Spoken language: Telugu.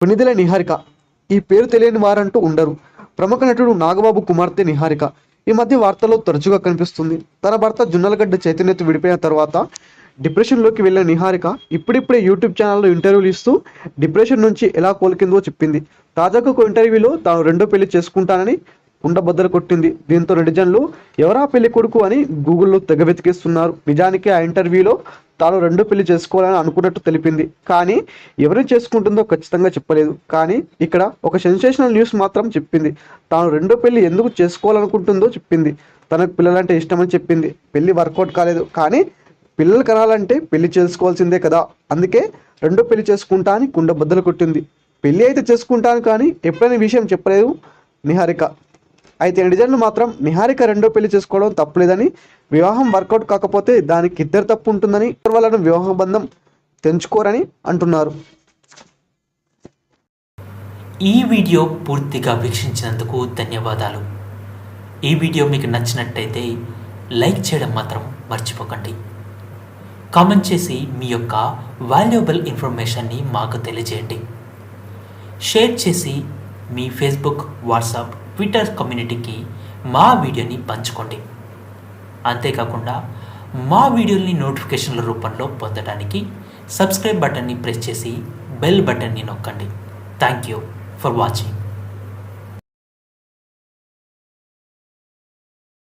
కొణిదెల నిహారిక. ఈ పేరు తెలియని వారంటూ ఉండరు. ప్రముఖ నటుడు నాగబాబు కుమార్తె నిహారిక ఈ మధ్య వార్తల్లో తరచుగా కనిపిస్తుంది. తన భర్త జున్నలగడ్డ చైతన్యతో విడిపోయిన తర్వాత డిప్రెషన్లోకి వెళ్ళిన నిహారిక ఇప్పుడిప్పుడే యూట్యూబ్ ఛానల్లో ఇంటర్వ్యూలు ఇస్తూ డిప్రెషన్ నుంచి ఎలా కోలుకుందో చెప్పింది. తాజాగా ఒక ఇంటర్వ్యూలో తాను రెండో పెళ్లి చేసుకుంటానని కుండబద్దలు కొట్టింది. దీంతో నెటిజన్లు ఎవరా పెళ్లి కొడుకు అని గూగుల్లో తెగ వెతికేస్తున్నారు. నిజానికి ఆ ఇంటర్వ్యూలో తాను రెండో పెళ్లి చేసుకోవాలని అనుకున్నట్టు తెలిపింది. కానీ ఎవరిని చేసుకుంటుందో ఖచ్చితంగా చెప్పలేదు. కానీ ఇక్కడ ఒక సెన్సేషనల్ న్యూస్ మాత్రం చెప్పింది. తాను రెండో పెళ్లి ఎందుకు చేసుకోవాలనుకుంటుందో చెప్పింది. తనకు పిల్లలంటే ఇష్టమని చెప్పింది. పెళ్లి వర్కౌట్ కాలేదు, కానీ పిల్లలు కనాలంటే పెళ్లి చేసుకోవాల్సిందే కదా, అందుకే రెండో పెళ్లి చేసుకుంటా అని కుండబద్దలు కొట్టింది. పెళ్లి అయితే చేసుకుంటాను కానీ ఎప్పుడైనా విషయం చెప్పలేదు నిహారిక. అయితే నెటిజన్లు మాత్రం నిహారిక రెండో పెళ్లి చేసుకోవడం తప్పులేదని, వివాహం వర్కౌట్ కాకపోతే దానికి ఇద్దరు తప్పు ఉంటుందని, వాళ్ళను వివాహ బంధం తెంచుకోరని అంటున్నారు. ఈ వీడియో పూర్తిగా వీక్షించినందుకు ధన్యవాదాలు. ఈ వీడియో మీకు నచ్చినట్టయితే లైక్ చేయడం మాత్రం మర్చిపోకండి. కామెంట్ చేసి మీ యొక్క వాల్యుబుల్ ఇన్ఫర్మేషన్ని మాకు తెలియజేయండి. షేర్ చేసి మీ ఫేస్బుక్, వాట్సాప్, ట్విట్టర్ కమ్యూనిటీకి మా వీడియోని పంచుకోండి. అంతేకాకుండా మా వీడియోని నోటిఫికేషన్ల రూపంలో పొందడానికి సబ్స్క్రైబ్ బటన్ని ప్రెస్ చేసి బెల్ బటన్ని నొక్కండి. Thank you for watching.